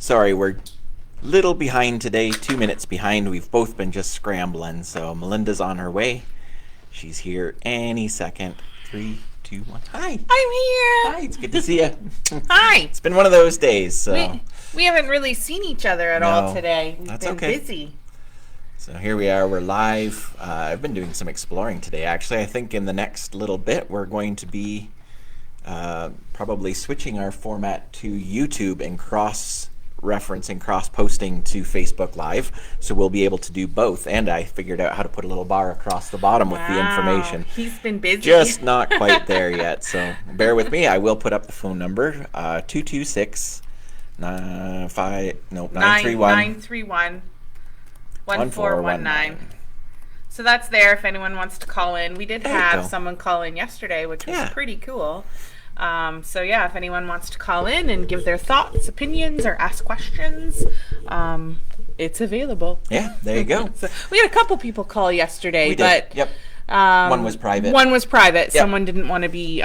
Sorry, we're little behind today, 2 minutes behind. We've both been just scrambling, so Melinda's on her way. She's here any second. 3, 2, 1. Hi. I'm here. Hi, it's good to see you. Hi. It's been one of those days, so. We haven't really seen each other at all today. We've been busy. So here we are, we're live. I've been doing some exploring today, actually. I think in the next little bit we're going to be probably switching our format to YouTube and cross-referencing, cross-posting to Facebook Live. So we'll be able to do both. And I figured out how to put a little bar across the bottom with the information. He's been busy. Just not quite there yet, so bear with me. I will put up the phone number, 226 931 1419. So that's there if anyone wants to call in. We did have someone call in yesterday, which was pretty cool. So yeah, if anyone wants to call in and give their thoughts, opinions, or ask questions, it's available. Yeah, there you go. So we had a couple people call yesterday, but one was private. Yep. Someone didn't want to be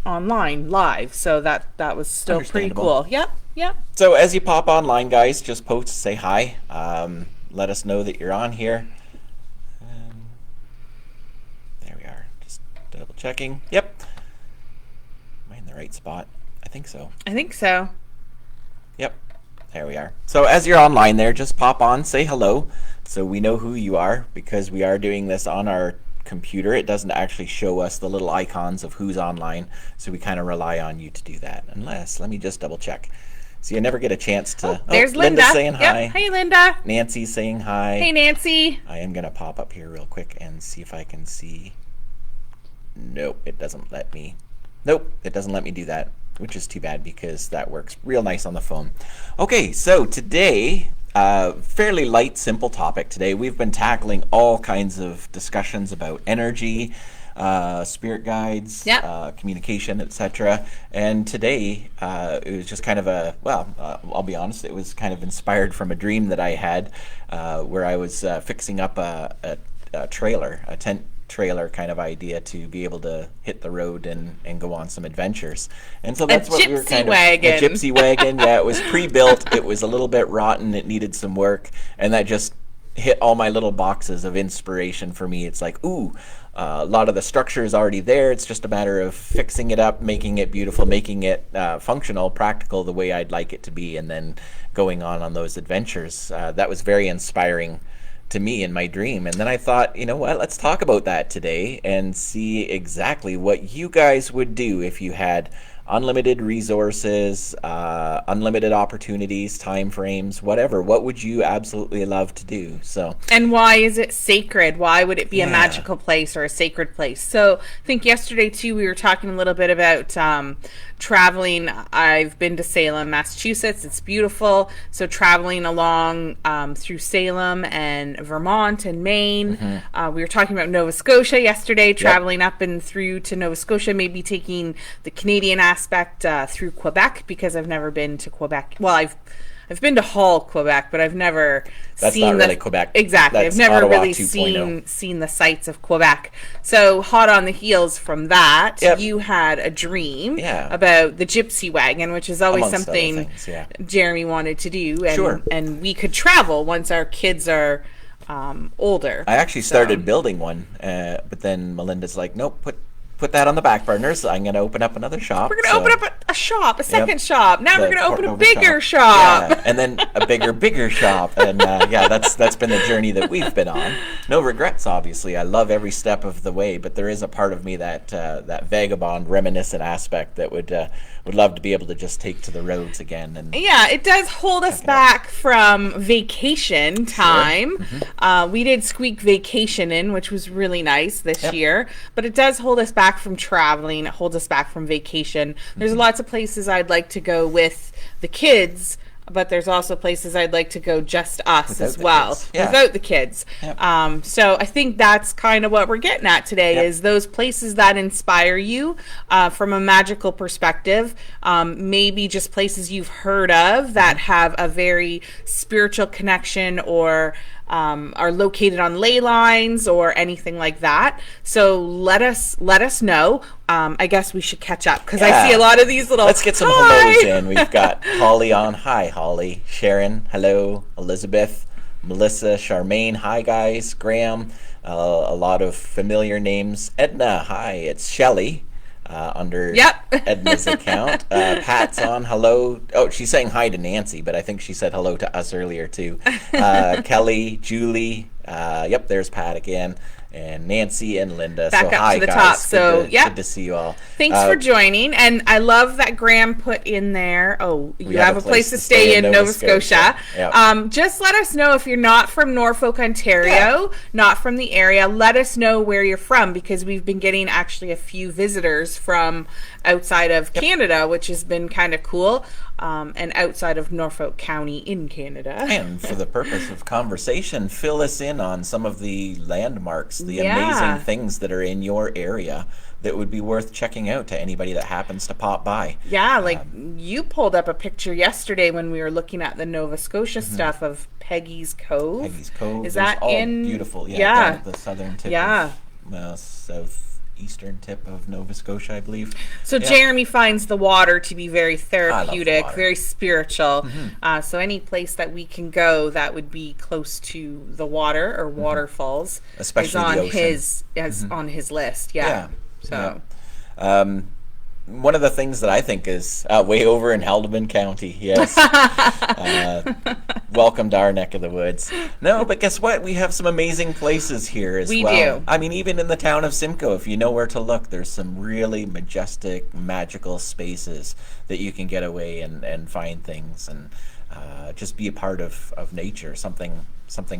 online live, so that was still pretty cool. Yep. So as you pop online, guys, just post, say hi. Let us know that you're on here. There we are. Just double checking. Yep. Am I in the right spot? I think so. Yep. There we are. So as you're online there, just pop on, say hello, so we know who you are, because we are doing this on our computer. It doesn't actually show us the little icons of who's online, so we kind of rely on you to do that. Unless, let me just double check. So you never get a chance to... there's Linda. Linda's saying hi. Hey, Linda. Nancy's saying hi. Hey, Nancy. I am going to pop up here real quick and see if I can see... Nope, it doesn't let me... Nope, it doesn't let me do that, which is too bad because that works real nice on the phone. Okay, so today, fairly light, simple topic today. We've been tackling all kinds of discussions about energy, spirit guides, communication, etc. And today, it was just kind of I'll be honest, it was kind of inspired from a dream that I had where I was fixing up a trailer, a tent trailer kind of idea to be able to hit the road and go on some adventures. And so that's what we were kind of... A gypsy wagon. Yeah, it was pre-built. It was a little bit rotten. It needed some work. And that just hit all my little boxes of inspiration for me. It's like, ooh, a lot of the structure is already there. It's just a matter of fixing it up, making it beautiful, making it functional, practical, the way I'd like it to be, and then going on those adventures. That was very inspiring to me in my dream. And then I thought, you know what, let's talk about that today and see exactly what you guys would do if you had unlimited resources, unlimited opportunities, time frames, whatever. What would you absolutely love to do? So, and why is it sacred? Why would it be a magical place or a sacred place? So I think yesterday too we were talking a little bit about traveling. I've been to Salem, Massachusetts. It's beautiful. So traveling along through Salem and Vermont and Maine. We were talking about Nova Scotia yesterday, traveling up and through to Nova Scotia, maybe taking the Canadian aspect through Quebec, because I've never been to Quebec. Well, I've been to Hull, Quebec, but I've never seen really Quebec. Exactly. That's I've never Ottawa really 2.0. seen the sights of Quebec. So hot on the heels from that, you had a dream about the gypsy wagon, which is always something Jeremy wanted to do, and we could travel once our kids are older. I actually started building one, but then Melinda's like, nope, put that on the back burners. I'm going to open up another shop. We're going to open up a shop, a second shop. Now we're going to open a bigger shop. Yeah, and then a bigger shop. And that's been the journey that we've been on. No regrets, obviously. I love every step of the way, but there is a part of me that vagabond, reminiscent aspect that would love to be able to just take to the roads again. And it does hold us back from vacation time. We did squeak vacation in, which was really nice this year, but it does hold us back from traveling. It holds us back from vacation. There's lots of places I'd like to go with the kids, but there's also places I'd like to go just us without the kids. So I think that's kind of what we're getting at today is those places that inspire you from a magical perspective, maybe just places you've heard of that have a very spiritual connection or are located on ley lines or anything like that. So let us know. I guess we should catch up because I see a lot of these little. Let's get some hellos in. We've got Holly on. Hi, Holly. Sharon. Hello. Elizabeth. Melissa. Charmaine. Hi, guys. Graham. A lot of familiar names. Edna. Hi. It's Shelley. Under Edna's account. Pat's on. Hello. Oh, she's saying hi to Nancy, but I think she said hello to us earlier too. Kelly, Julie. Yep, there's Pat again. And Nancy and Linda. Back so up hi, to the guys. top. So good to see you all. Thanks for joining. And I love that Graham put in there. Oh, you have a place to stay in Nova Scotia. Yep. Just let us know if you're not from Norfolk, Ontario, not from the area. Let us know where you're from because we've been getting actually a few visitors from outside of Canada, which has been kind of cool. And outside of Norfolk County in Canada. And for the purpose of conversation, fill us in on some of the landmarks, the amazing things that are in your area that would be worth checking out to anybody that happens to pop by. Yeah, like you pulled up a picture yesterday when we were looking at the Nova Scotia stuff of Peggy's Cove. Peggy's Cove. Is that all in? Beautiful. Down at the southern tip of southeastern tip of Nova Scotia, I believe. So Jeremy finds the water to be very therapeutic, very spiritual. So any place that we can go that would be close to the water or waterfalls, especially is the ocean, on his list. So. One of the things that I think is way over in Haldimand County, yes. Welcome to our neck of the woods. No, but guess what? We have some amazing places here as well. We do. I mean, even in the town of Simcoe, if you know where to look, there's some really majestic, magical spaces that you can get away and find things and just be a part of nature, something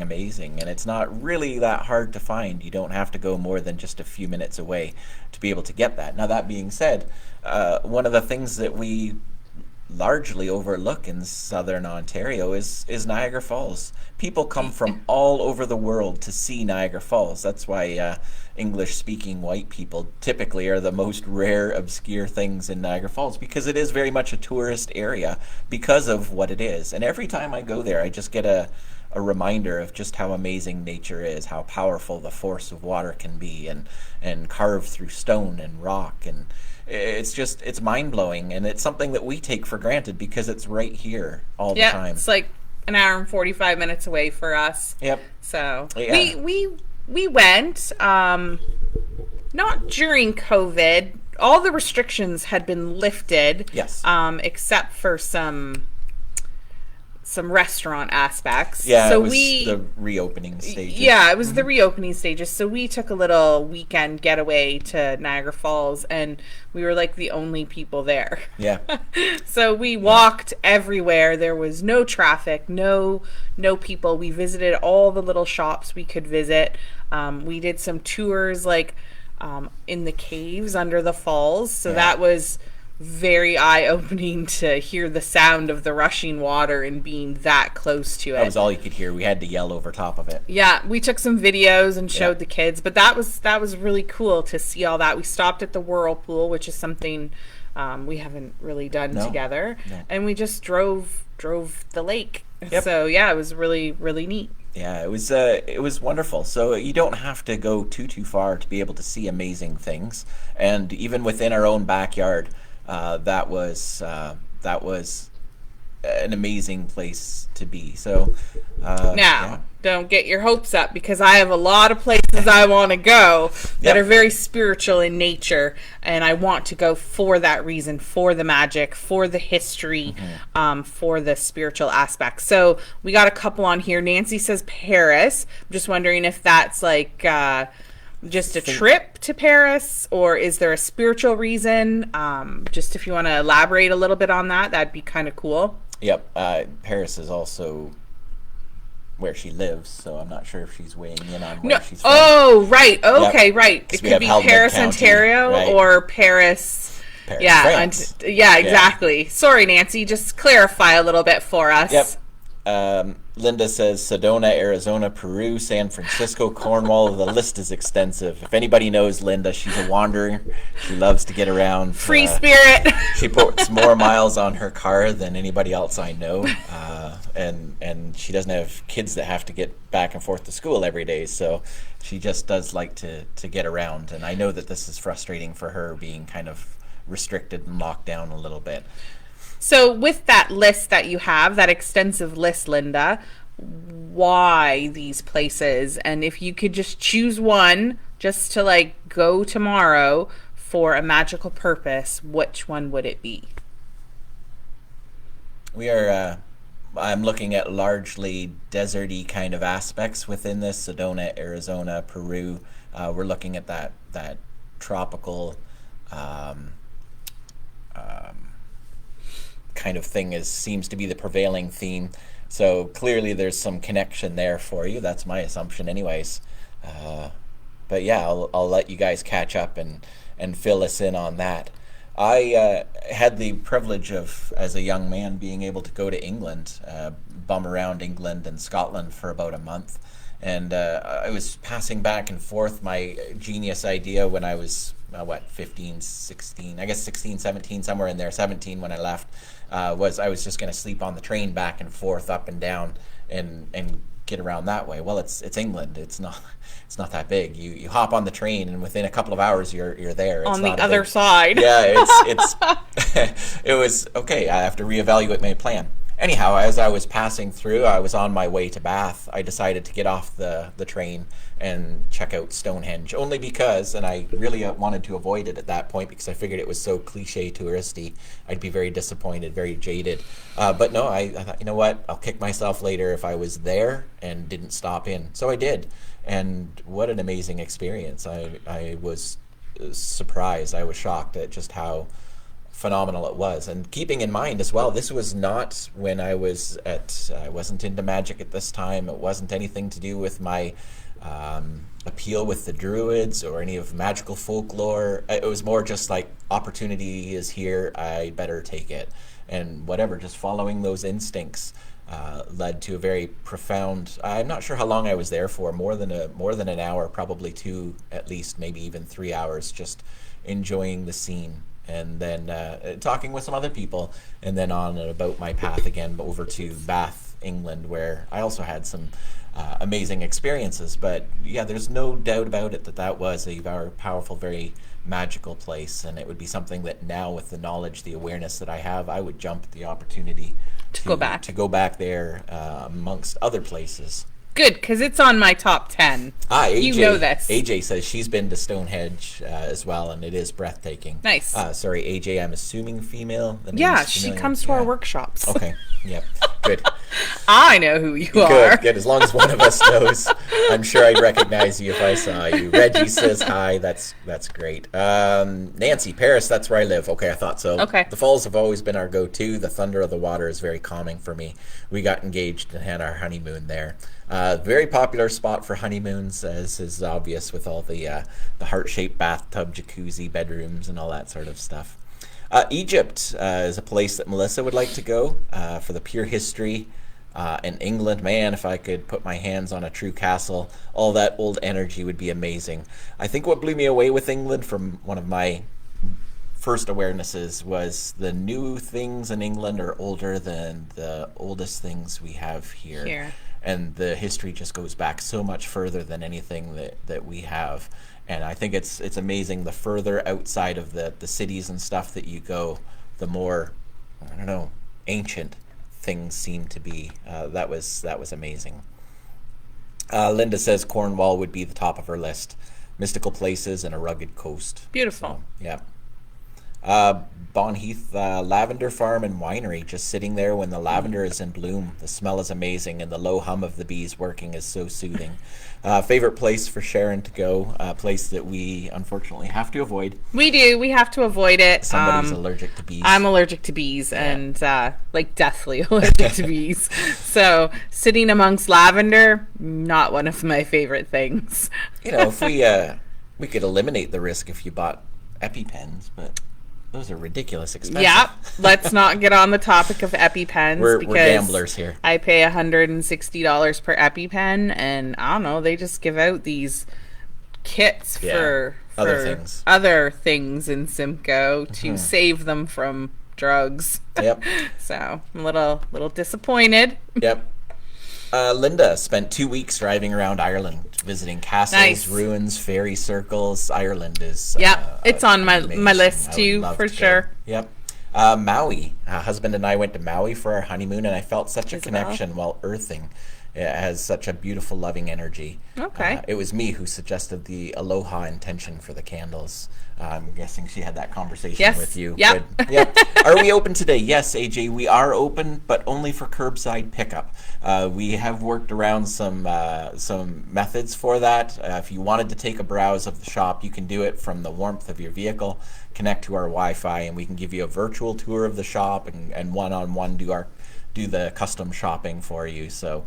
amazing. And it's not really that hard to find. You don't have to go more than just a few minutes away to be able to get that. Now, that being said, one of the things that we largely overlook in southern Ontario is Niagara Falls. People come from all over the world to see Niagara Falls. That's why English-speaking white people typically are the most rare, obscure things in Niagara Falls, because it is very much a tourist area because of what it is. And every time I go there, I just get a reminder of just how amazing nature is, how powerful the force of water can be, and carved through stone and rock, and it's mind-blowing, and it's something that we take for granted because it's right here all the time. It's like an hour and 45 minutes away for us. Yep. So we went not during COVID. All the restrictions had been lifted. Yes. Except for some restaurant aspects. Yeah, so it was the reopening stages. Yeah, it was the reopening stages. So we took a little weekend getaway to Niagara Falls, and we were like the only people there. Yeah. So we walked everywhere. There was no traffic, no people. We visited all the little shops we could visit. We did some tours like in the caves under the falls. So that was very eye-opening to hear the sound of the rushing water and being that close to it. That was all you could hear. We had to yell over top of it. Yeah, we took some videos and showed the kids, but that was really cool to see all that. We stopped at the Whirlpool, which is something we haven't really done together, and we just drove the lake. Yep. So yeah, it was really, really neat. Yeah, it was wonderful. So you don't have to go too far to be able to see amazing things, and even within our own backyard. That was an amazing place to be. So don't get your hopes up, because I have a lot of places I want to go that are very spiritual in nature, and I want to go for that reason, for the magic, for the history, for the spiritual aspect. So we got a couple on here. Nancy says Paris. I'm just wondering if that's like just a trip to Paris, or is there a spiritual reason? Just if you want to elaborate a little bit on that, that'd be kind of cool. Yep. Paris is also where she lives, so I'm not sure if she's weighing in on where she's from. Oh, right. Okay, right. It could be Paris, County, Ontario, or Paris. France. Yeah, exactly. Sorry, Nancy. Just clarify a little bit for us. Yep. Linda says Sedona, Arizona, Peru, San Francisco, Cornwall. The list is extensive. If anybody knows Linda, she's a wanderer. She loves to get around. Free spirit. She puts more miles on her car than anybody else I know, and she doesn't have kids that have to get back and forth to school every day. So she just does like to get around. And I know that this is frustrating for her, being kind of restricted and locked down a little bit. So with that list that you have, that extensive list, Linda, why these places? And if you could just choose one just to like go tomorrow for a magical purpose, which one would it be? We are, I'm looking at largely deserty kind of aspects within this. Sedona, Arizona, Peru. We're looking at that tropical kind of thing seems to be the prevailing theme. So clearly there's some connection there for you. That's my assumption anyways. But yeah, I'll let you guys catch up and fill us in on that. I had the privilege of, as a young man, being able to go to England, bum around England and Scotland for about a month. And I was passing back and forth my genius idea when I was, 15, 16, I guess 16, 17, somewhere in there, 17 when I left, was I was just going to sleep on the train back and forth, up and down, and get around that way. Well, it's England. It's not that big. You hop on the train, and within a couple of hours you're there. It's on the other side. Yeah, it's it was okay. I have to reevaluate my plan. Anyhow, as I was passing through, I was on my way to Bath. I decided to get off the train and check out Stonehenge, only because, and I really wanted to avoid it at that point because I figured it was so cliche touristy. I'd be very disappointed, very jaded. But no, I thought, you know what? I'll kick myself later if I was there and didn't stop in. So I did. And what an amazing experience. I was surprised. I was shocked at just how phenomenal it was. And keeping in mind as well, this was not when I wasn't into magic at this time. It wasn't anything to do with my appeal with the druids or any of magical folklore. It was more just like, opportunity is here, I better take it. And whatever, just following those instincts led to a very profound, I'm not sure how long I was there for, more than an hour, probably 2, at least, maybe even 3 hours, just enjoying the scene. And then talking with some other people, and then on and about my path again over to Bath, England, where I also had some amazing experiences. But yeah, there's no doubt about it that was a very powerful, very magical place, and it would be something that now, with the knowledge, the awareness that I have, I would jump at the opportunity to go back there amongst other places. Good, because it's on my top 10. AJ, you know this. AJ says she's been to Stonehenge as well, and it is breathtaking. Nice. Sorry, AJ, I'm assuming female? Yeah, she comes to our workshops. Okay, yep, good. I know who you are. Good, as long as one of us knows. I'm sure I'd recognize you if I saw you. Reggie says hi, that's great. Nancy, Paris, that's where I live. Okay, I thought so. Okay. The falls have always been our go-to. The thunder of the water is very calming for me. We got engaged and had our honeymoon there. Very popular spot for honeymoons, as is obvious with all the heart-shaped bathtub, jacuzzi, bedrooms, and all that sort of stuff. Egypt is a place that Melissa would like to go for the pure history. And England, man, if I could put my hands on a true castle, all that old energy would be amazing. I think what blew me away with England, from one of my first awarenesses, was the new things in England are older than the oldest things we have here. And the history just goes back so much further than anything that we have. And I think it's amazing. The further outside of the cities and stuff that you go, the more, I don't know, ancient things seem to be. That was amazing. Linda says Cornwall would be the top of her list. Mystical places and a rugged coast. Beautiful. So, yeah. Bonheath Lavender Farm and Winery, just sitting there when the lavender is in bloom. The smell is amazing, and the low hum of the bees working is so soothing. Favorite place for Sharon to go, a place that we unfortunately have to avoid. We do. We have to avoid it. Somebody's allergic to bees. I'm allergic to bees, and like deathly allergic to bees. So sitting amongst lavender, not one of my favorite things. You know, if we could eliminate the risk if you bought EpiPens, but Those are ridiculous expensive. Yeah, let's not get on the topic of EpiPens we're because gamblers here. I pay $160 per EpiPen, and I don't know, they just give out these kits for other things in Simcoe to save them from drugs. Yep. So I'm a little disappointed. Yep. Linda spent 2 weeks driving around Ireland, visiting castles, ruins, fairy circles. Ireland is it's on my list too, for sure. Yep. Maui. Husband and I went to Maui for our honeymoon, and I felt such a connection while earthing. It has such a beautiful, loving energy. Okay. It was me who suggested the aloha intention for the candles. I'm guessing she had that conversation with you. Yep. Yep. Are we open today? Yes, AJ, we are open, but only for curbside pickup. We have worked around some methods for that. If you wanted to take a browse of the shop, you can do it from the warmth of your vehicle, connect to our Wi-Fi, and we can give you a virtual tour of the shop and one-on-one do the custom shopping for you. So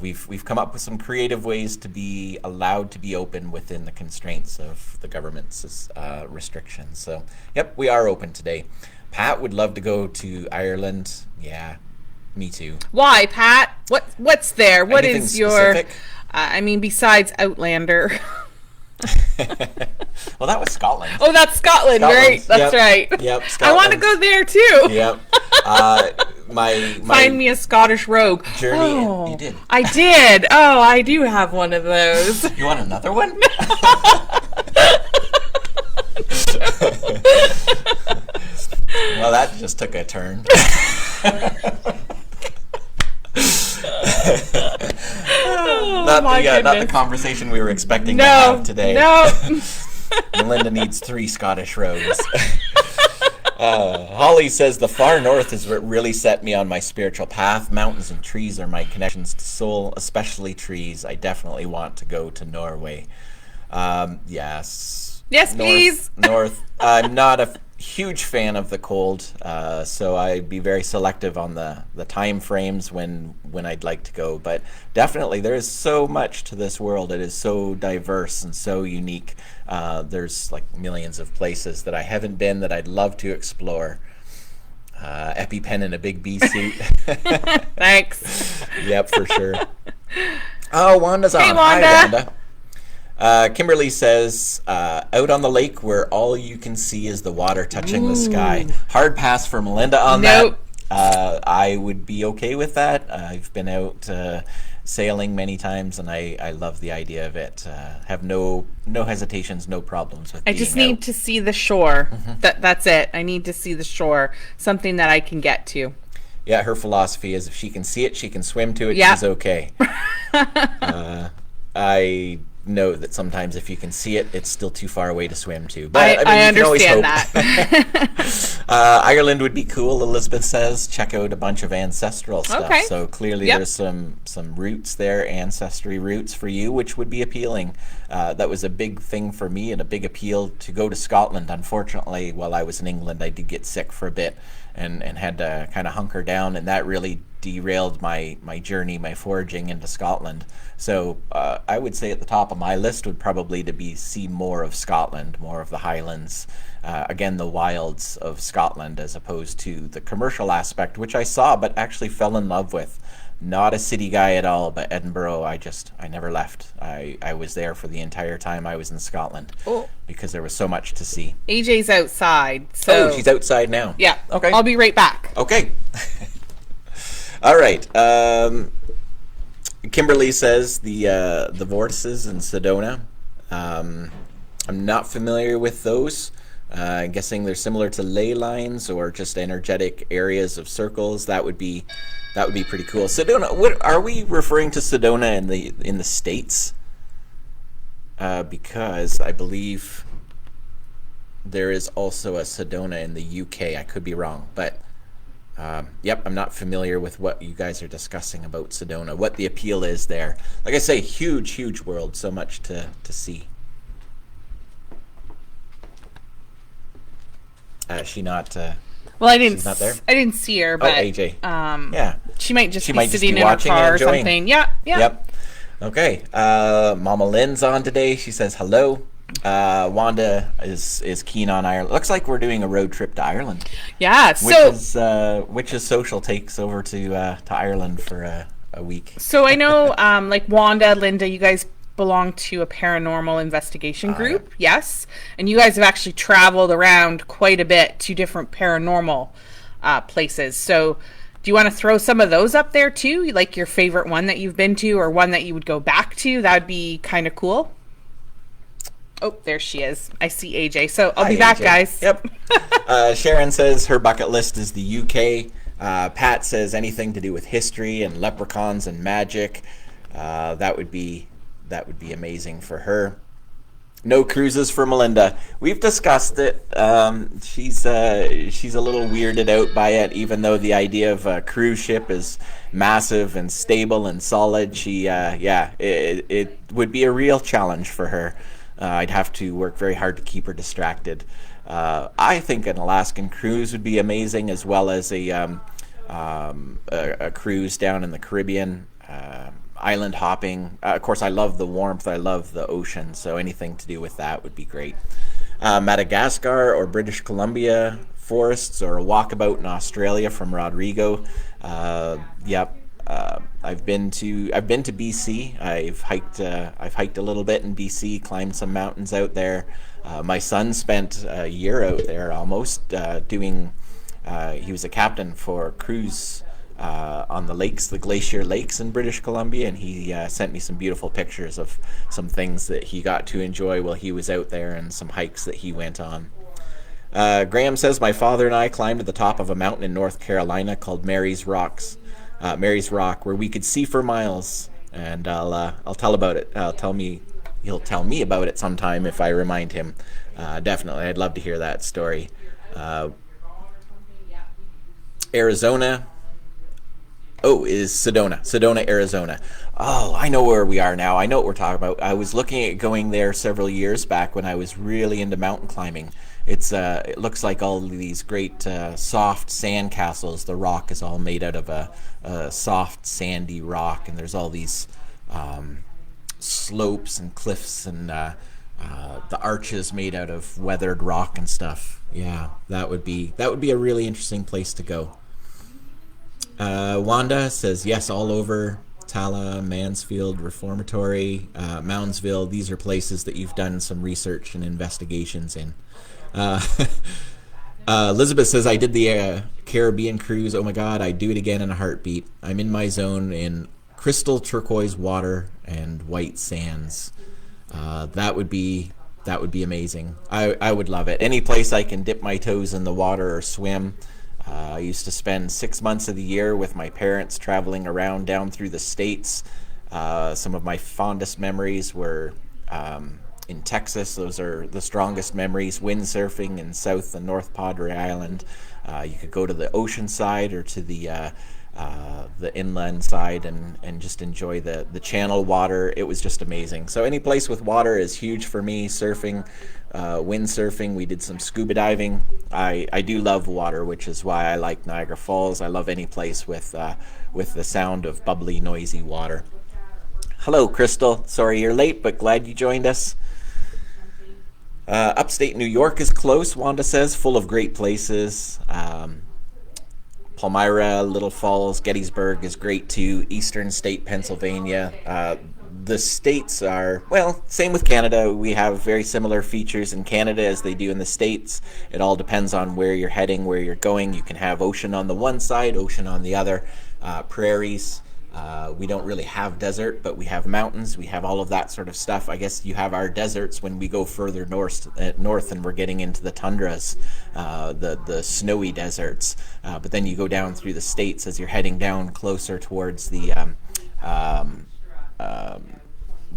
we've come up with some creative ways to be allowed to be open within the constraints of the government's restrictions. So yep, we are open today. Pat would love to go to Ireland. Yeah, me too. Why, Pat? What's there? What Anything is your specific? I mean, besides Outlander. Well, that was Scotland. Oh, that's Scotland, right? That's right. Yep, Scotland. I want to go there too. Yep. My Find me a Scottish rogue. Journey. You did. I did. Oh, I do have one of those. You want another one? Well, that just took a turn. Not the conversation we were expecting to have today. No. Melinda needs 3 Scottish rogues. Holly says the far north is what really set me on my spiritual path. Mountains and trees are my connections to soul, especially trees. I definitely want to go to Norway. Yes. Yes, please. North. I'm not a huge fan of the cold, so I'd be very selective on the time frames when I'd like to go. But definitely, there is so much to this world. It is so diverse and so unique. There's like millions of places that I haven't been that I'd love to explore. EpiPen in a big bee suit. Thanks. Yep, for sure. Oh, Wanda's on. Hey, Wanda. Hi, Wanda. Kimberly says, out on the lake where all you can see is the water touching the sky. Hard pass for Melinda on that. I would be okay with that. I've been out sailing many times, and I love the idea of it. Have no hesitations, no problems with I just need to see the shore. That's it. I need to see the shore. Something that I can get to. Yeah, her philosophy is if she can see it, she can swim to it, she's okay. I know that sometimes if you can see it, it's still too far away to swim to. But I you can always understand hope. that. Ireland would be cool, Elizabeth says. Check out a bunch of ancestral stuff. Okay. So clearly there's some roots there, ancestry roots for you, which would be appealing. That was a big thing for me and a big appeal to go to Scotland. Unfortunately, while I was in England, I did get sick for a bit and had to kind of hunker down, and that really derailed my journey, my foraging into Scotland. So I would say at the top of my list would probably to be see more of Scotland, more of the Highlands, again the wilds of Scotland, as opposed to the commercial aspect, which I saw but actually fell in love with. Not a city guy at all, but Edinburgh, I never left. I was there for the entire time I was in Scotland because there was so much to see. AJ's outside. So she's outside now. Yeah. Okay. I'll be right back. Okay. All right. Kimberly says the vortices in Sedona. I'm not familiar with those. I'm guessing they're similar to ley lines or just energetic areas of circles. That would be pretty cool. Sedona. What are we referring to Sedona in the States? Because I believe there is also a Sedona in the UK. I could be wrong, but. Yep, I'm not familiar with what you guys are discussing about Sedona, what the appeal is there. Like I say, huge world, so much to see. She not... well, I didn't. She's not there? I didn't see her, but AJ. Yeah, she might just be sitting in her watching car and or enjoying. something. Yeah. Yep. Okay. Mama Lynn's on today. She says hello. Wanda is keen on Ireland. Looks like we're doing a road trip to Ireland. Yeah. Witches Social takes over to Ireland for a week. So I know, like Wanda, Linda, you guys belong to a paranormal investigation Yep. group, yes, and you guys have actually traveled around quite a bit to different paranormal places. So, do you want to throw some of those up there too? Like your favorite one that you've been to, or one that you would go back to? That would be kind of cool. Oh, there she is. I see AJ. So I'll Hi, be back, AJ. guys. Yep. Sharon says her bucket list is the UK. Pat says anything to do with history and leprechauns and magic. That would be amazing for her. No cruises for Melinda. We've discussed it. She's a little weirded out by it, even though the idea of a cruise ship is massive and stable and solid. It would be a real challenge for her. I'd have to work very hard to keep her distracted. I think an Alaskan cruise would be amazing, as well as a cruise down in the Caribbean. Island hopping. Of course, I love the warmth. I love the ocean, so anything to do with that would be great. Madagascar or British Columbia forests, or a walkabout in Australia from Rodrigo. Yep. I've been to BC. I've hiked a little bit in BC, climbed some mountains out there. My son spent a year out there almost doing. He was a captain for a cruise on the lakes, the Glacier Lakes in British Columbia, and he sent me some beautiful pictures of some things that he got to enjoy while he was out there, and some hikes that he went on. Graham says, my father and I climbed to the top of a mountain in North Carolina called Mary's Rock, where we could see for miles. And I'll tell about it. He'll tell me about it sometime if I remind him. Definitely, I'd love to hear that story. Arizona. Oh, is Sedona, Arizona. Oh, I know where we are now. I know what we're talking about. I was looking at going there several years back when I was really into mountain climbing. It looks like all of these great soft sand castles. The rock is all made out of a soft sandy rock, and there's all these slopes and cliffs, and the arches made out of weathered rock and stuff. Yeah, that would be a really interesting place to go. Wanda says yes, all over. Tala, Mansfield, Reformatory, Moundsville. These are places that you've done some research and investigations in. Elizabeth says, I did the Caribbean cruise. Oh my God, I'd do it again in a heartbeat. I'm in my zone in crystal turquoise water and white sands. That would be amazing. I would love it. Any place I can dip my toes in the water or swim. I used to spend 6 months of the year with my parents traveling around down through the States. Some of my fondest memories were in Texas. Those are the strongest memories. Windsurfing in South and North Padre Island. You could go to the ocean side or to the inland side and just enjoy the channel water. It was just amazing. So any place with water is huge for me. Surfing, windsurfing. We did some scuba diving. I do love water, which is why I like Niagara Falls. I love any place with the sound of bubbly, noisy water. Hello, Crystal. Sorry you're late, but glad you joined us. Upstate New York is close, Wanda says, full of great places. Palmyra, Little Falls, Gettysburg is great too. Eastern State, Pennsylvania. The states are, well, same with Canada. We have very similar features in Canada as they do in the States. It all depends on where you're heading, where you're going. You can have ocean on the one side, ocean on the other, prairies. We don't really have desert, but we have mountains. We have all of that sort of stuff. I guess you have our deserts when we go further north and we're getting into the tundras, the snowy deserts. But then you go down through the states as you're heading down closer towards the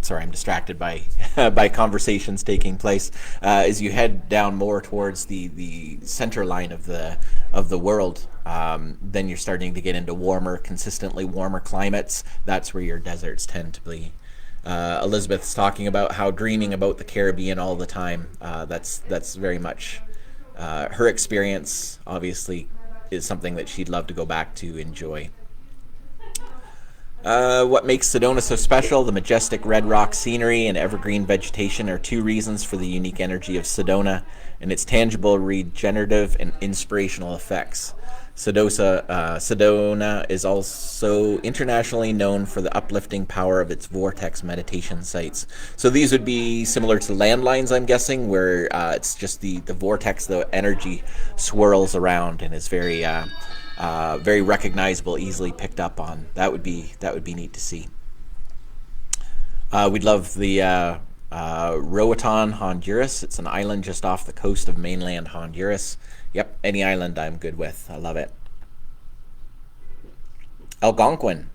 sorry, I'm distracted by by conversations taking place. As you head down more towards the center line of the world, then you're starting to get into warmer, consistently warmer climates. That's where your deserts tend to be. Elizabeth's talking about how dreaming about the Caribbean all the time. That's very much her experience. Obviously, is something that she'd love to go back to enjoy. What makes Sedona so special? The majestic red rock scenery and evergreen vegetation are two reasons for the unique energy of Sedona and its tangible, regenerative, and inspirational effects. Sedona is also internationally known for the uplifting power of its vortex meditation sites. So these would be similar to landlines, I'm guessing, where it's just the vortex, the energy swirls around and is very recognizable, easily picked up on. That would be neat to see. We'd love the Roatan, Honduras. It's an island just off the coast of mainland Honduras. Yep, any island I'm good with. I love it. Algonquin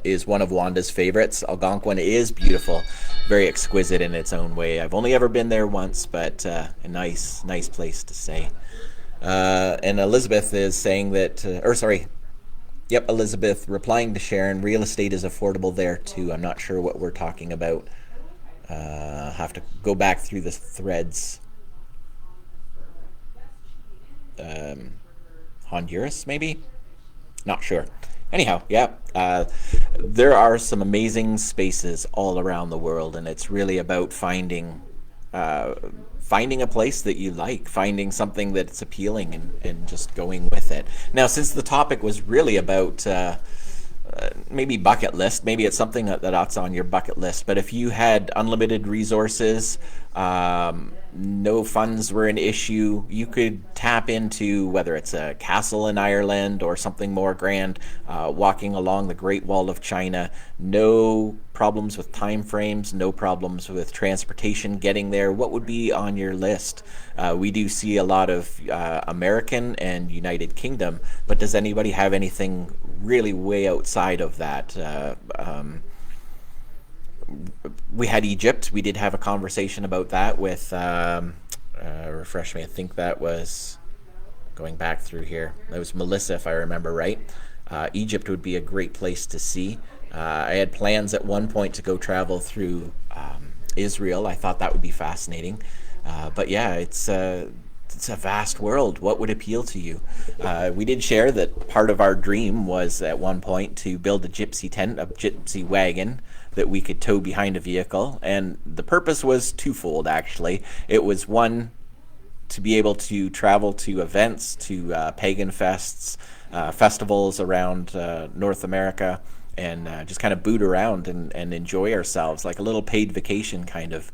is one of Wanda's favorites. Algonquin is beautiful, very exquisite in its own way. I've only ever been there once, but a nice place to stay. And Elizabeth is saying that, Elizabeth replying to Sharon, real estate is affordable there too. I'm not sure what we're talking about. Have to go back through the threads. Honduras, maybe? Not sure. Anyhow, there are some amazing spaces all around the world, and it's really about finding a place that you like, finding something that's appealing, and just going with it. Now, since the topic was really about maybe bucket list, maybe it's something that's on your bucket list, but if you had unlimited resources, no funds were an issue, you could tap into whether it's a castle in Ireland or something more grand, walking along the Great Wall of China. No problems with time frames, no problems with transportation getting there. What would be on your list? We do see a lot of American and United Kingdom, but does anybody have anything really way outside of that? We had Egypt. We did have a conversation about that with, refresh me, I think that was, going back through here, that was Melissa, if I remember right. Egypt would be a great place to see. I had plans at one point to go travel through Israel. I thought that would be fascinating. But yeah, it's a vast world. What would appeal to you? We did share that part of our dream was at one point to build a gypsy tent, a gypsy wagon that we could tow behind a vehicle. And the purpose was twofold, actually. It was one, to be able to travel to events, to pagan fests, festivals around North America, and just kind of boot around and enjoy ourselves, like a little paid vacation, kind of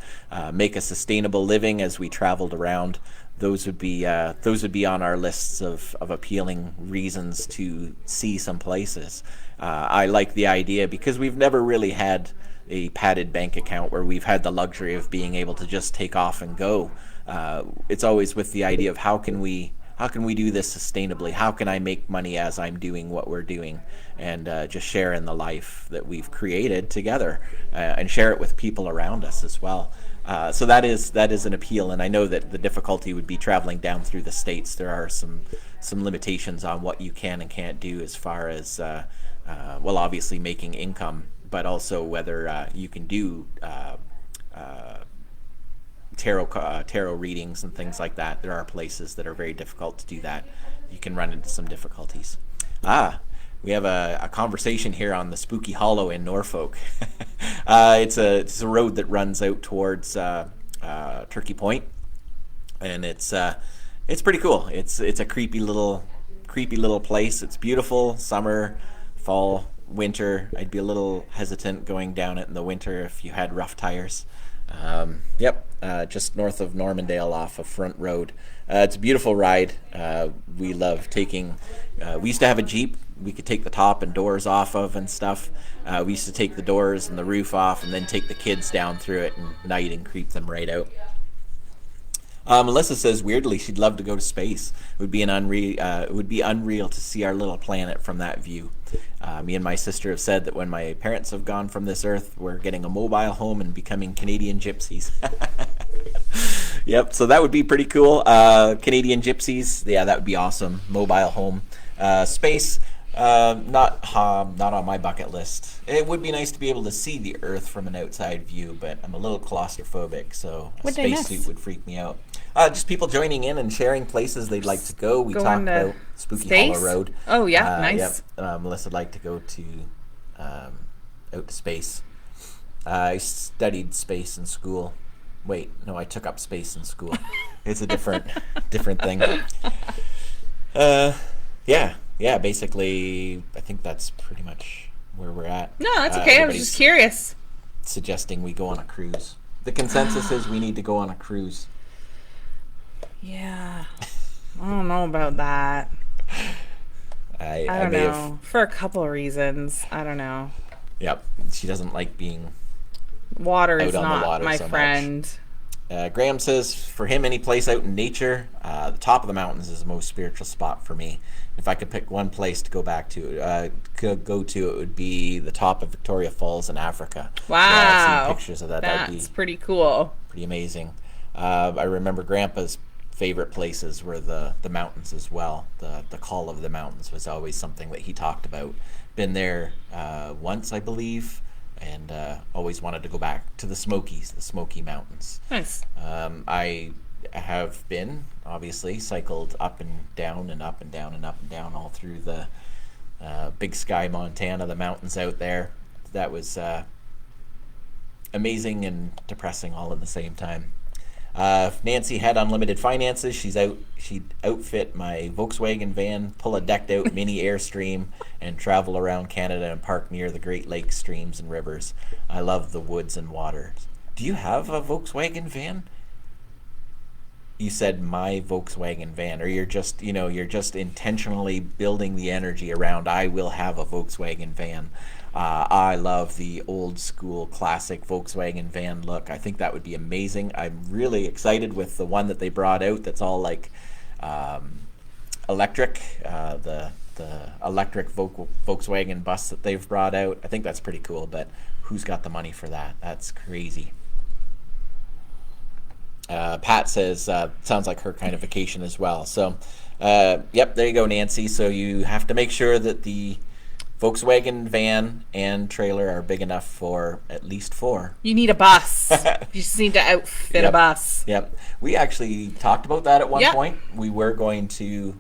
make a sustainable living as we traveled around. Those would be on our lists of appealing reasons to see some places. I like the idea because we've never really had a padded bank account where we've had the luxury of being able to just take off and go. It's always with the idea of how can we do this sustainably? How can I make money as I'm doing what we're doing, and just share in the life that we've created together, and share it with people around us as well. So that is an appeal, and I know that the difficulty would be traveling down through the States. There are some limitations on what you can and can't do as far as obviously making income, but also whether you can do tarot readings and things like that. There are places that are very difficult to do that. You can run into some difficulties. We have a conversation here on the Spooky Hollow in Norfolk. It's a road that runs out towards Turkey Point, and it's pretty cool. It's a creepy little place. It's beautiful, summer, fall, winter. I'd be a little hesitant going down it in the winter if you had rough tires. Just north of Normandale off of Front Road. It's a beautiful ride. We love taking, we used to have a Jeep we could take the top and doors off of and stuff. We used to take the doors and the roof off and then take the kids down through it at night and creep them right out. Melissa says weirdly she'd love to go to space. It would be unreal to see our little planet from that view. Me and my sister have said that when my parents have gone from this earth, we're getting a mobile home and becoming Canadian gypsies. Yep, so that would be pretty cool. Canadian gypsies, yeah, that would be awesome. Mobile home. Space, not on my bucket list. It would be nice to be able to see the Earth from an outside view, but I'm a little claustrophobic, so a spacesuit would freak me out. Just people joining in and sharing places they'd like to go. We talked about Spooky Hollow Road. Oh yeah, nice. Melissa would like to go to out to space. I studied space in school. Wait, no, I took up space in school. It's a different thing. Yeah. Basically, I think that's pretty much where we're at. No, that's okay. I was just curious. Suggesting we go on a cruise. The consensus is we need to go on a cruise. Yeah, I don't know about that. I don't know. For a couple of reasons. I don't know. Yep. She doesn't like being water is out on not the water my so friend. Graham says, for him, any place out in nature, the top of the mountains is the most spiritual spot for me. If I could pick one place to go to, it would be the top of Victoria Falls in Africa. Wow. I've seen pictures of that. That's pretty cool. Pretty amazing. I remember Grandpa's favorite places were the mountains as well. The call of the mountains was always something that he talked about. Been there once, I believe, and always wanted to go back to the Smokies, the Smoky Mountains. Nice. I have been, obviously, cycled up and down and up and down and up and down all through the Big Sky, Montana, the mountains out there. That was amazing and depressing all at the same time. If Nancy had unlimited finances, she'd outfit my Volkswagen van, pull a decked out mini Airstream, and travel around Canada and park near the Great Lakes, streams, and rivers. I love the woods and waters. Do you have a Volkswagen van? You said my Volkswagen van, or you're just intentionally building the energy around I will have a Volkswagen van. I love the old school classic Volkswagen van look. I think that would be amazing. I'm really excited with the one that they brought out that's all like electric, the electric Volkswagen bus that they've brought out. I think that's pretty cool, but who's got the money for that? That's crazy. Pat says, sounds like her kind of vacation as well. So, yep, there you go, Nancy. So you have to make sure that the Volkswagen van and trailer are big enough for at least 4. You need a bus. You just need to outfit a bus. Yep. We actually talked about that at one point. We were going to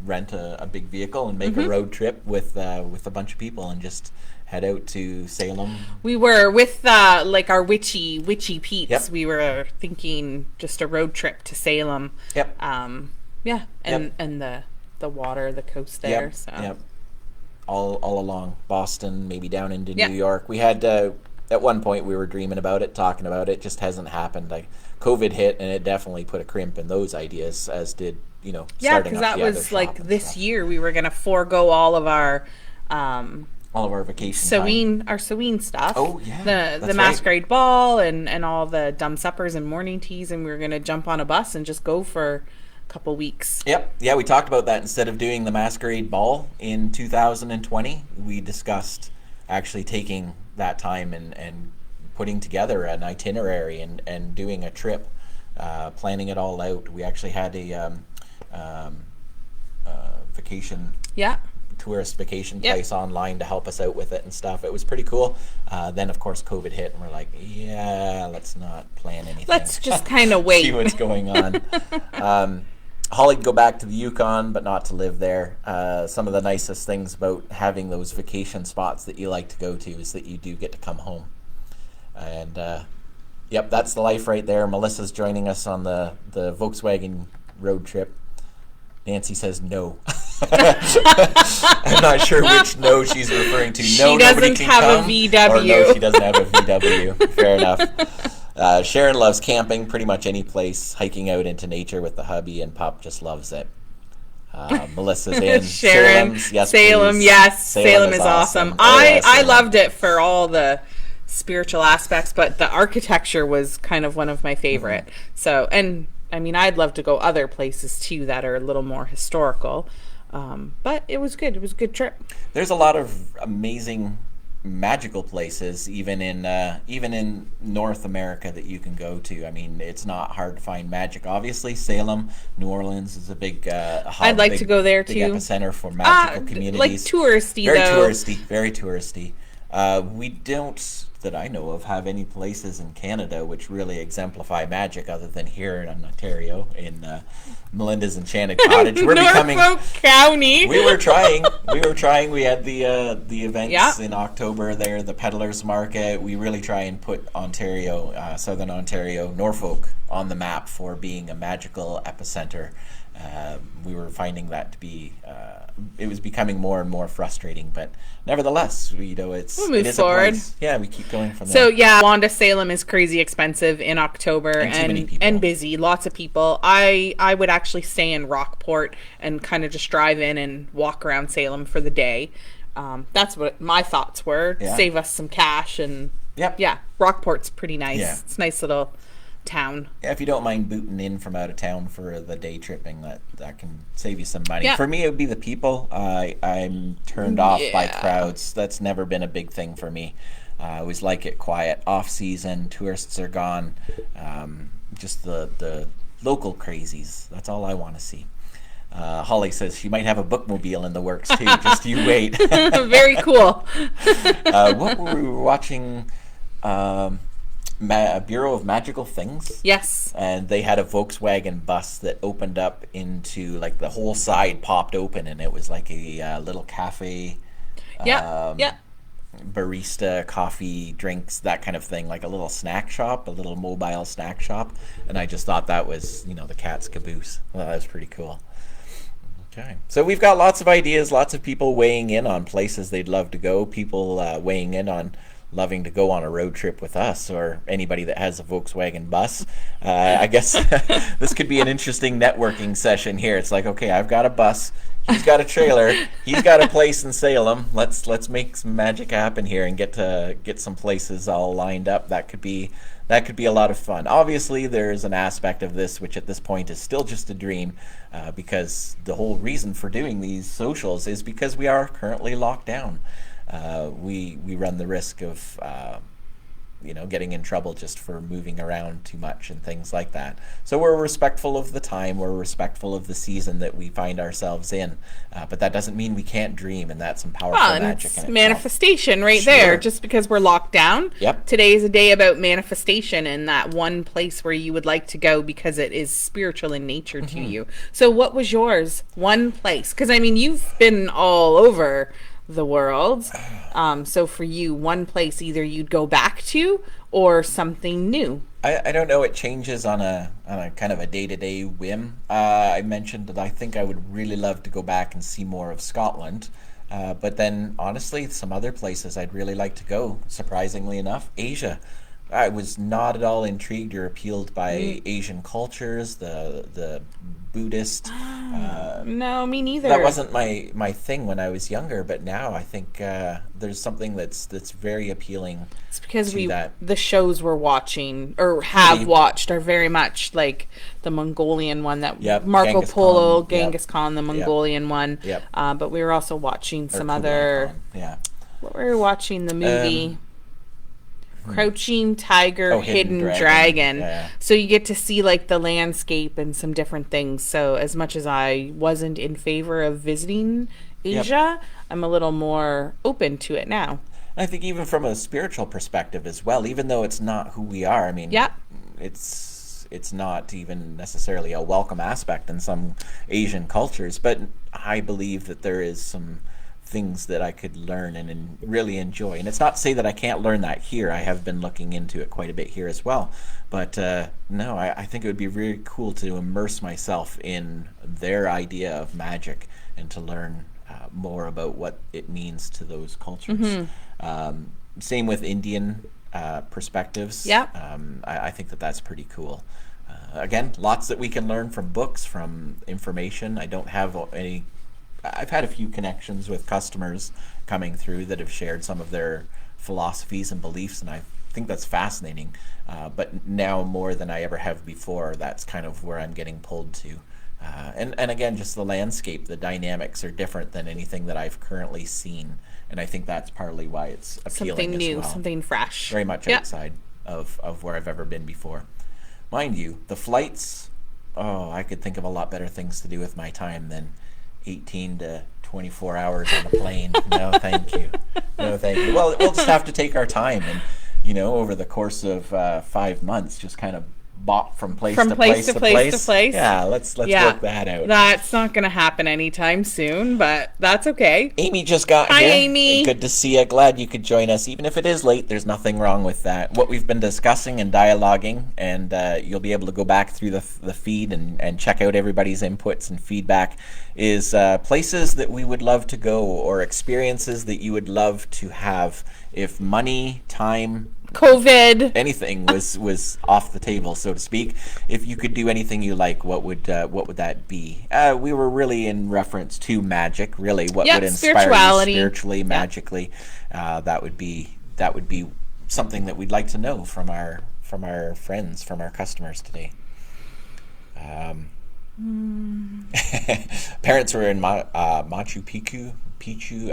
rent a big vehicle and make a road trip with a bunch of people and just head out to Salem. We were with like our witchy peeps. Yep. We were thinking just a road trip to Salem. Yep. Yeah, and the water, the coast there. Yep. So. Yep. All along Boston, maybe down into New York. We had at one point we were dreaming about it, talking about it. Just hasn't happened. Like COVID hit, and it definitely put a crimp in those ideas, as did starting because that was like this year we were gonna forego all of our vacation our Seween stuff. Oh yeah, the masquerade ball and all the dumb suppers and morning teas, and we were gonna jump on a bus and just go for couple weeks. Yep. Yeah, we talked about that. Instead of doing the masquerade ball in 2020, we discussed actually taking that time and putting together an itinerary and doing a trip, planning it all out. We actually had a vacation tourist vacation place online to help us out with it and stuff. It was pretty cool. Then of course COVID hit and we're like, let's not plan anything. Let's just kind of wait. See what's going on. Holly'd go back to the Yukon, but not to live there. Some of the nicest things about having those vacation spots that you like to go to is that you do get to come home. And yep, that's the life right there. Melissa's joining us on the Volkswagen road trip. Nancy says no. I'm not sure which no she's referring to. She doesn't have a VW. Or no, she doesn't have a VW. Fair enough. Sharon loves camping, pretty much any place, hiking out into nature with the hubby, and Pup just loves it. Melissa's in. Sharon, Salem, yes. Salem is awesome. I loved it for all the spiritual aspects, but the architecture was kind of one of my favorite. So, and I mean, I'd love to go other places too that are a little more historical. But it was good. It was a good trip. There's a lot of amazing magical places even in North America that you can go to. I mean, it's not hard to find magic. Obviously, Salem, New Orleans is a big hub. I'd like to go there big too. Epicenter for magical communities. Like touristy, very touristy. We don't, that I know of, have any places in Canada which really exemplify magic other than here in Ontario in Melinda's Enchanted Cottage. We're becoming. Norfolk County. We were trying. We were trying. We had the events Yeah. in October there, the Peddlers Market. We really try and put Ontario, Southern Ontario, Norfolk on the map for being a magical epicenter. We were finding that to be, it was becoming more and more frustrating, but nevertheless, We'll move it is forward. a place. Yeah, we keep going from there. So yeah, Wanda Salem is crazy expensive in October And too many people. and busy, lots of people. I would actually stay in Rockport and kind of just drive in and walk around Salem for the day. That's what my thoughts were. Yeah. Save us some cash and Yep. yeah, Rockport's pretty nice. Yeah. It's a nice little town. Yeah, if you don't mind booting in from out of town for the day tripping, that can save you some money. Yeah. For me, it would be the people. I'm turned off by Yeah. crowds. That's never been a big thing for me. I always like it quiet. Off season, tourists are gone. Just the local crazies. That's all I want to see. Holly says she might have a bookmobile in the works too. Just you wait. Very cool. What were we watching? Bureau of Magical Things. Yes. And they had a Volkswagen bus that opened up into, like, the whole side popped open, and it was like a little cafe. Yeah. Yeah. Barista, coffee, drinks, that kind of thing, like a little snack shop, a little mobile snack shop. And I just thought that was, the cat's caboose. Well, that was pretty cool. Okay. So we've got lots of ideas, lots of people weighing in on places they'd love to go, people weighing in on loving to go on a road trip with us, or anybody that has a Volkswagen bus. I guess this could be an interesting networking session here. It's like, okay, I've got a bus, he's got a trailer, he's got a place in Salem. Let's make some magic happen here and get some places all lined up. That could be a lot of fun. Obviously, there's an aspect of this which at this point is still just a dream, because the whole reason for doing these socials is because we are currently locked down. We run the risk of getting in trouble just for moving around too much and things like that. So we're respectful of the time, we're respectful of the season that we find ourselves in, but that doesn't mean we can't dream, and that's some powerful Well, and magic in it's itself. manifestation right Sure. there. Just because we're locked down, Yep. today is a day about manifestation and that one place where you would like to go because it is spiritual in nature to you. So what was yours? One place? Because, I mean, you've been all over the world. So for you, one place either you'd go back to or something new. I don't know. It changes on a kind of a day-to-day whim. I mentioned that I think I would really love to go back and see more of Scotland. But then, honestly, some other places I'd really like to go, surprisingly enough. Asia. I was not at all intrigued or appealed by Asian cultures, the Buddhist. No, me neither. That wasn't my thing when I was younger, but now I think there's something that's very appealing. It's because that. the shows we're watching or have Maybe. watched are very much like the Mongolian one that Yep, Marco Genghis Polo, Khan, yep. Genghis Khan, the Mongolian one. Yep. But we were also watching Or some Kublai other. Khan, yeah. What were we watching? The movie. Crouching Tiger, Oh, Hidden Hidden Dragon. Yeah. So you get to see like the landscape and some different things. So as much as I wasn't in favor of visiting Asia, I'm a little more open to it now. I think even from a spiritual perspective as well, even though it's not who we are, I mean, Yep. it's not even necessarily a welcome aspect in some Asian cultures, but I believe that there is some things that I could learn and really enjoy. And it's not to say that I can't learn that here. I have been looking into it quite a bit here as well. But no, I think it would be really cool to immerse myself in their idea of magic and to learn more about what it means to those cultures. Same with Indian perspectives. Yeah. I think that's pretty cool. Again, lots that we can learn from books, from information. I don't have any. I've had a few connections with customers coming through that have shared some of their philosophies and beliefs, and I think that's fascinating. But now more than I ever have before, that's kind of where I'm getting pulled to. And again, just the landscape, the dynamics are different than anything that I've currently seen, and I think that's partly why it's appealing Something as new, well. something fresh. Very much Yep. outside of where I've ever been before. Mind you, the flights, I could think of a lot better things to do with my time than 18 to 24 hours on a plane. No, thank you. No, thank you. Well, we'll just have to take our time and, you know, over the course of 5 months, just kind of bop from place From to place place to to place place. to place. Yeah, let's Yeah. work that out. That's not going to happen anytime soon, but that's okay. Amy just got Hi, here. Amy. Good to see you. Glad you could join us. Even if it is late, there's nothing wrong with that. What we've been discussing and dialoguing, and you'll be able to go back through the feed and check out everybody's inputs and feedback, is places that we would love to go or experiences that you would love to have if money, time, COVID. anything was off the table, so to speak. If you could do anything you like, what would that be? We were really in reference to magic. Really, what would inspire spirituality. you spiritually, magically? That would be something that we'd like to know from our friends, from our customers today. Parents were in Machu Picchu.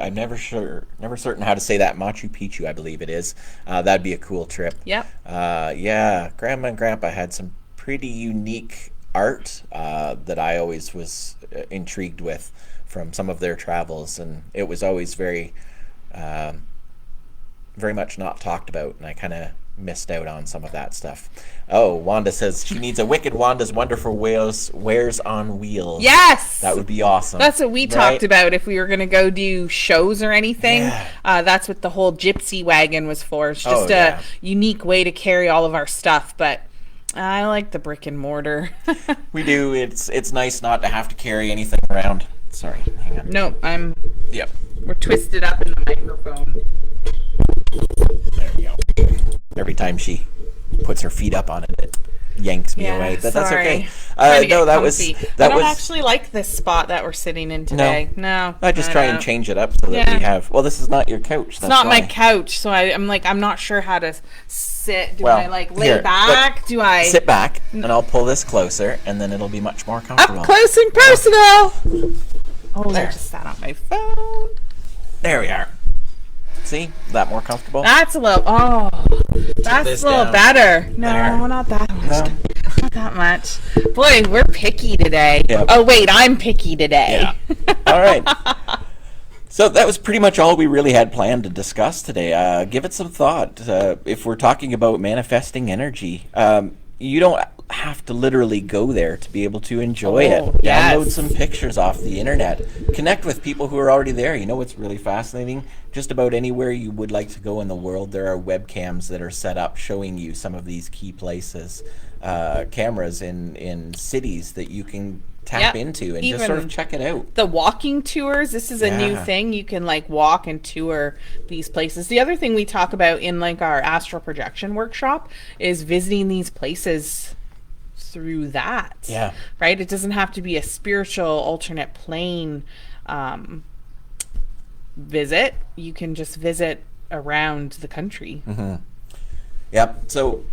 I'm never certain how to say that. Machu Picchu, I believe it is. That'd be a cool trip. Yep. Yeah, Grandma and Grandpa had some pretty unique art that I always was intrigued with from some of their travels, and it was always very much not talked about, and I kind of missed out on some of that stuff. Oh, Wanda says she needs a Wicked Wanda's Wonderful Wares on Wheels. Yes! That would be awesome. That's what we talked about if we were going to go do shows or anything. Yeah. That's what the whole gypsy wagon was for. It's just a unique way to carry all of our stuff, but I like the brick and mortar. We do. It's nice not to have to carry anything around. Sorry, hang on. No, Yep. we're twisted up in the microphone. There we go. Every time she puts her feet up on it, it yanks me away. But that's okay. No, that was I don't actually like this spot that we're sitting in today. No. I just try and change it up so that we have. Well, this is not your couch. It's not my couch, so I'm not sure how to sit. Do I lay back? Do I sit back, and I'll pull this closer, and then it'll be much more comfortable. Up close and personal. Oh, I just sat on my phone. There we are. See? Is that more comfortable? That's a little, that's a little better. No, there. Not that much. No. Not that much. Boy, we're picky today. Yep. Oh, wait, I'm picky today. Yeah. All right. So that was pretty much all we really had planned to discuss today. Give it some thought. If we're talking about manifesting energy, you don't have to literally go there to be able to enjoy it. Download some pictures off the internet. Connect with people who are already there. You know what's really fascinating? Just about anywhere you would like to go in the world, there are webcams that are set up showing you some of these key places. Cameras in cities that you can tap into and just sort of check it out. The walking tours, this is a new thing. You can walk and tour these places. The other thing we talk about in our astral projection workshop is visiting these places through that. Yeah. Right? It doesn't have to be a spiritual alternate plane visit. You can just visit around the country. Mm-hmm. Yep. So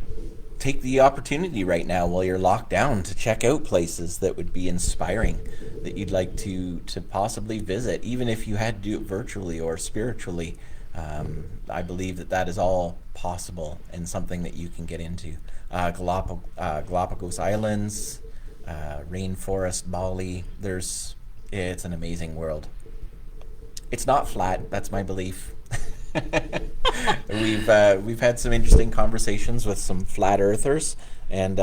take the opportunity right now while you're locked down to check out places that would be inspiring, that you'd like to possibly visit, even if you had to do it virtually or spiritually. I believe that is all possible and something that you can get into. Galapagos Islands, rainforest, Bali. It's an amazing world. It's not flat. That's my belief. We've had some interesting conversations with some flat earthers, and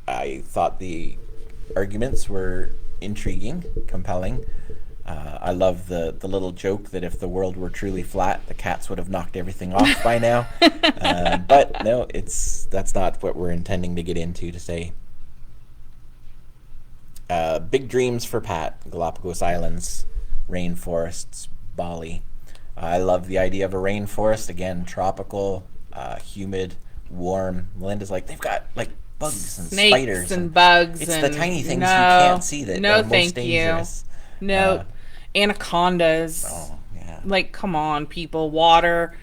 I thought the arguments were intriguing, compelling. I love the little joke that if the world were truly flat, the cats would have knocked everything off by now. But no, that's not what we're intending to get into today. Big dreams for Pat. Galapagos Islands, rainforests, Bali. I love the idea of a rainforest. Again, tropical, humid, warm. Melinda's like, they've got bugs and snakes spiders and bugs. It's and the tiny things you can't see that are most dangerous. No, anacondas. Oh, yeah. Come on, people. Water.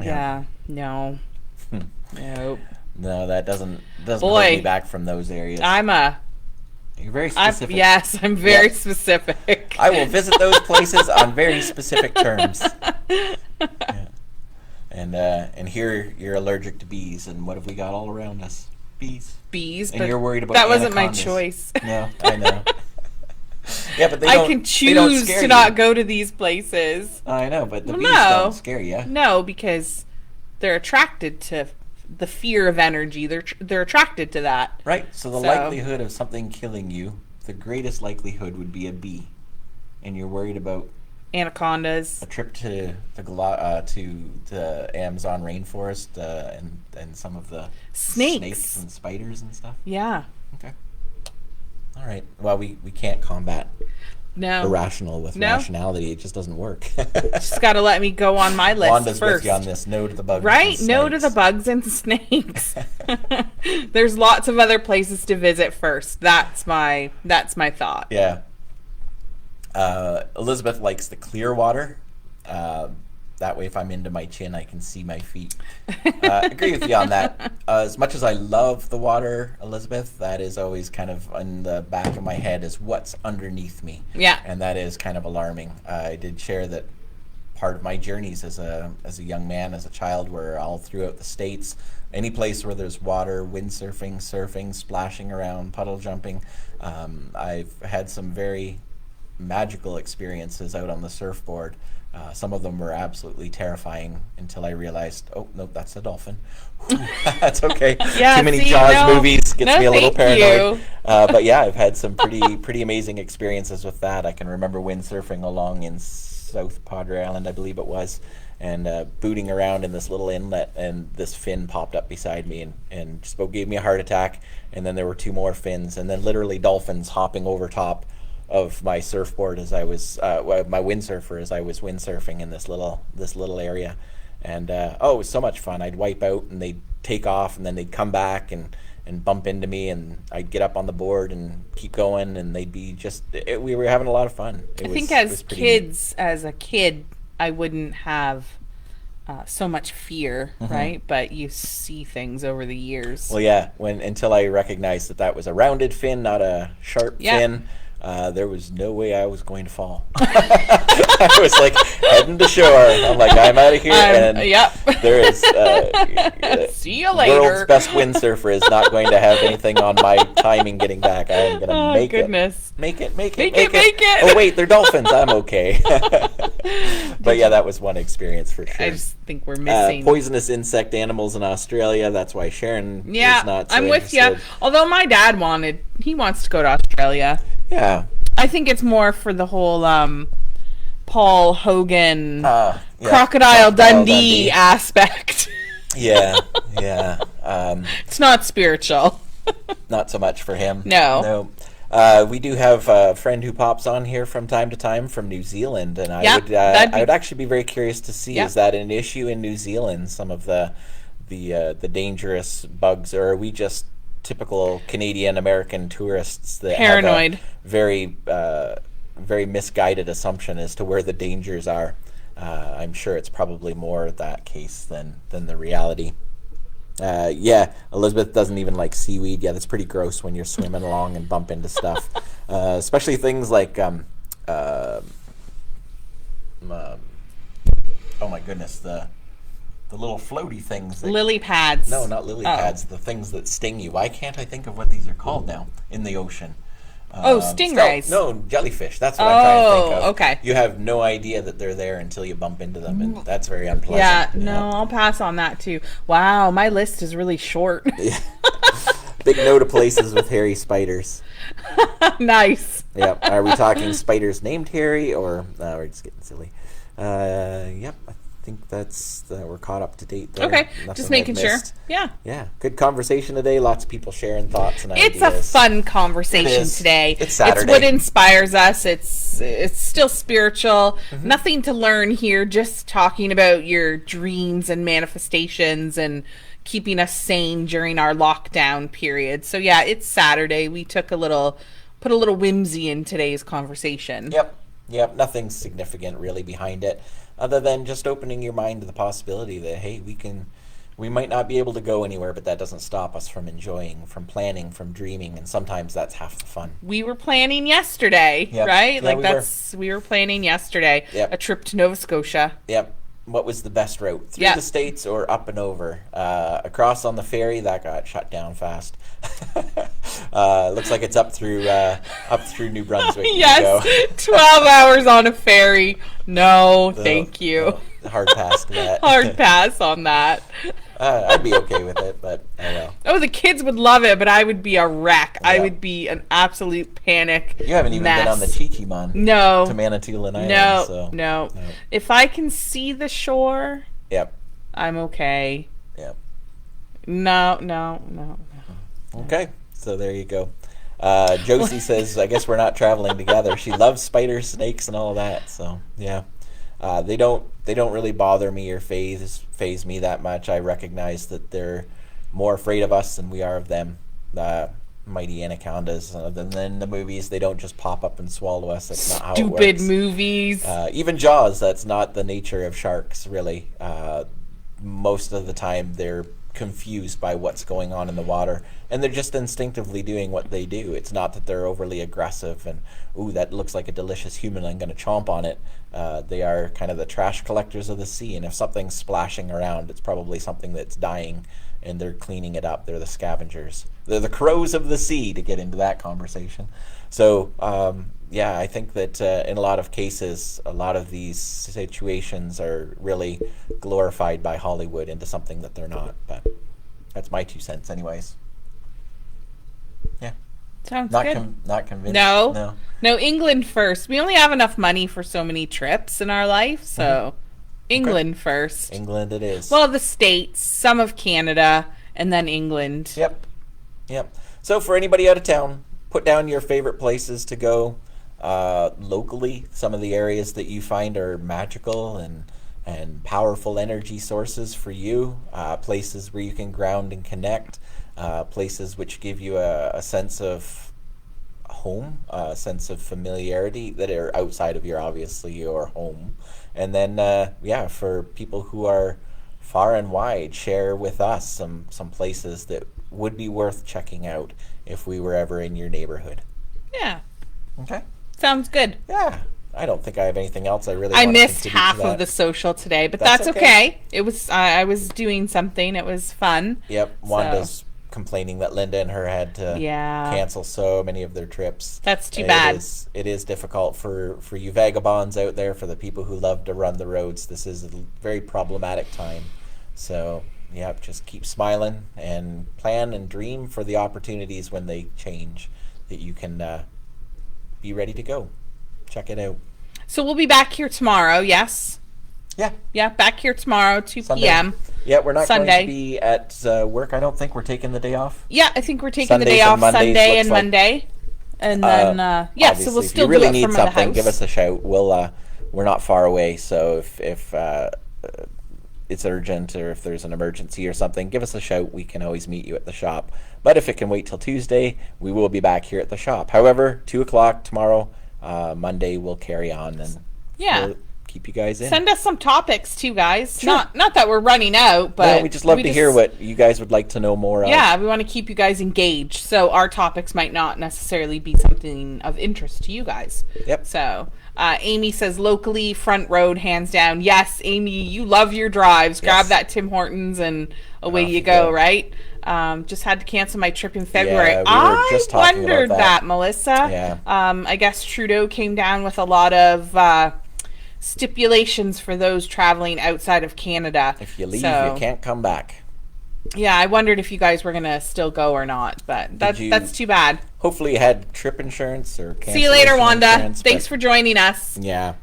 Yeah. No. Nope. No, that doesn't hold me back from those areas. You're very specific. Yes, I'm very specific. I will visit those places on very specific terms. Yeah. And here you're allergic to bees, and what have we got all around us? Bees. Bees. And you're worried about that wasn't anacondas. my choice. No, I know. Yeah, but I can choose to not go to these places. I know, but the bees don't scare you. No, because they're attracted to the fear of energy. They're attracted to that. Right. So the likelihood of something killing you, the greatest likelihood would be a bee, and you're worried about anacondas, a trip to the Amazon rainforest, and some of the snakes and spiders and stuff. Yeah. Okay. All right. Well, we can't combat irrational with rationality. It just doesn't work. Just got to let me go on my list Wanda's first. with you on this. No to the bugs. Right? No to the bugs and snakes. There's lots of other places to visit first. That's my thought. Yeah. Elizabeth likes the clear water. That way, if I'm into my chin, I can see my feet. Agree with you on that. As much as I love the water, Elizabeth, that is always kind of in the back of my head is what's underneath me. Yeah. And that is kind of alarming. I did share that part of my journeys as a young man, as a child, were all throughout the States. Any place where there's water, windsurfing, surfing, splashing around, puddle jumping. I've had some very magical experiences out on the surfboard. Some of them were absolutely terrifying until I realized, oh, no, that's a dolphin. That's okay. Yeah, too many Jaws movies gets me a little paranoid. But yeah, I've had some pretty amazing experiences with that. I can remember windsurfing along in South Padre Island, I believe it was, and booting around in this little inlet, and this fin popped up beside me and just about gave me a heart attack. And then there were two more fins, and then literally dolphins hopping over top of my surfboard as I was my windsurfer as I was windsurfing in this little area. And it was so much fun. I'd wipe out and they'd take off, and then they'd come back and bump into me, and I'd get up on the board and keep going, and they'd be we were having a lot of fun. I think as a kid, I wouldn't have so much fear, right? But you see things over the years. Well, yeah, until I recognized that was a rounded fin, not a sharp fin. There was no way I was going to fall. I was like heading to shore. I'm like, I'm out of here. And there is see you later. World's best windsurfer is not going to have anything on my timing getting back. I am going to make it. Make it. Oh, wait, they're dolphins. I'm okay. But yeah, that was one experience for sure. I just think we're missing poisonous insect animals in Australia. That's why Sharon is not so I'm with interested. you. Although my dad wants to go to Australia. Yeah. I think it's more for the whole Paul Hogan Crocodile Dundee aspect. Yeah. It's not spiritual. Not so much for him. No. We do have a friend who pops on here from time to time from New Zealand, and I would actually be very curious to see, is that an issue in New Zealand, some of the dangerous bugs, or are we just typical Canadian American tourists that paranoid, have a very misguided assumption as to where the dangers are? I'm sure it's probably more that case than the reality. Elizabeth doesn't even like seaweed. Yeah, that's pretty gross when you're swimming along and bump into stuff, especially things like oh my goodness, the little floaty things. Lily pads. No, not lily pads. The things that sting you. Why can't I think of what these are called now in the ocean? Stingrays. No, jellyfish. That's what I'm trying to think of. Okay. You have no idea that they're there until you bump into them, and that's very unpleasant. Yeah, no, I'll pass on that too. Wow, my list is really short. Big no to places with hairy spiders. Nice. Yeah. Are we talking spiders named Harry, or we're just getting silly? Yep. I think that's we're caught up to date there. Okay, just making sure. Yeah, good conversation today. Lots of people sharing thoughts and ideas. It's a fun conversation today. It's Saturday. It's what inspires us. It's still spiritual. Nothing to learn here. Just talking about your dreams and manifestations and keeping us sane during our lockdown period. So yeah, it's Saturday. We put a little whimsy in today's conversation. Yep. Nothing significant really behind it, other than just opening your mind to the possibility that, hey, we might not be able to go anywhere, but that doesn't stop us from enjoying, from planning, from dreaming, and sometimes that's half the fun. We were planning yesterday, right? Yeah, we were planning yesterday, a trip to Nova Scotia. Yep. what was the best route? Through the States or up and over? Across on the ferry, that got shut down fast. Looks like it's up through New Brunswick. Yes, 12 hours on a ferry. No, thank you. Hard pass to that. Hard pass on that. I'd be okay with it, but I know. Oh, the kids would love it, but I would be a wreck. Yeah. I would be an absolute panic. You haven't even been on the Chi-Chi-Mon. No. To Manitoulin Island. No. If I can see the shore, yep, I'm okay. Yep. No. Okay, so there you go. Josie says, I guess we're not traveling together. She loves spiders, snakes, and all that. So yeah, they don't really bother me or phase me that much. I recognize that they're more afraid of us than we are of them. Mighty anacondas, and then the movies, they don't just pop up and swallow us. That's not how it works. Stupid movies. Even Jaws, that's not the nature of sharks, really. Most of the time, they're confused by what's going on in the water, and they're just instinctively doing what they do. It's not that they're overly aggressive and, ooh, that looks like a delicious human, I'm going to chomp on it. They are kind of the trash collectors of the sea, and if something's splashing around, it's probably something that's dying, and they're cleaning it up. They're the scavengers. They're the crows of the sea, to get into that conversation. So, yeah, I think that in a lot of cases, a lot of these situations are really glorified by Hollywood into something that they're not. But that's my 2 cents anyways. Yeah. Sounds good. Not convinced? No, England first. We only have enough money for so many trips in our life, so England first. England it is. Well, the States, some of Canada, and then England. Yep. So for anybody out of town, put down your favorite places to go locally. Some of the areas that you find are magical and powerful energy sources for you. Places where you can ground and connect. Places which give you a sense of home, a sense of familiarity that are outside of your home. And then, for people who are far and wide, share with us some places that would be worth checking out if we were ever in your neighborhood. Yeah. Okay. Sounds good. Yeah. I don't think I have anything else I really I want to missed half of the social today, but that's okay. It was I was doing something. It was fun. Yep. Wanda's complaining that Linda and her had to cancel so many of their trips. That's too bad. It is difficult for you vagabonds out there, for the people who love to run the roads. This is a very problematic time. So, just keep smiling and plan and dream for the opportunities when they change, that you can be ready to go. Check it out. So we'll be back here tomorrow, yes? Yeah, back here tomorrow, 2 Sunday. p.m. Yeah, we're not going to be at work. I don't think we're taking the day off. Yeah, I think we're taking the day off Sunday and Monday. And then, so we'll still do it from the house. If you really need something, give us a shout. We're not far away, so if it's urgent or if there's an emergency or something, give us a shout. We can always meet you at the shop. But if it can wait till Tuesday, we will be back here at the shop. However, 2 o'clock tomorrow, Monday, we'll carry on and we'll keep you guys in. Send us some topics too, guys. Sure. Not that we're running out, but we just love to hear what you guys would like to know more of. Yeah, we want to keep you guys engaged, so our topics might not necessarily be something of interest to you guys. Yep. So Amy says locally, front road, hands down. Yes, Amy, you love your drives. Grab that Tim Hortons and away you go, right? Just had to cancel my trip in February. Yeah, we were just talking wondered about that, Melissa. Yeah. I guess Trudeau came down with a lot of stipulations for those traveling outside of Canada. If you leave, you can't come back. Yeah, I wondered if you guys were going to still go or not, but that's too bad. Hopefully you had trip insurance or cancellation. See you later, Wanda. Thanks for joining us. Yeah.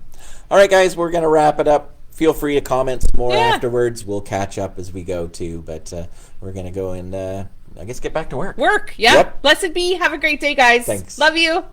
All right, guys, we're going to wrap it up. Feel free to comment some more afterwards. We'll catch up as we go, too. But we're going to go and, I guess, get back to work. Yeah. Yep. Blessed be. Have a great day, guys. Thanks. Love you.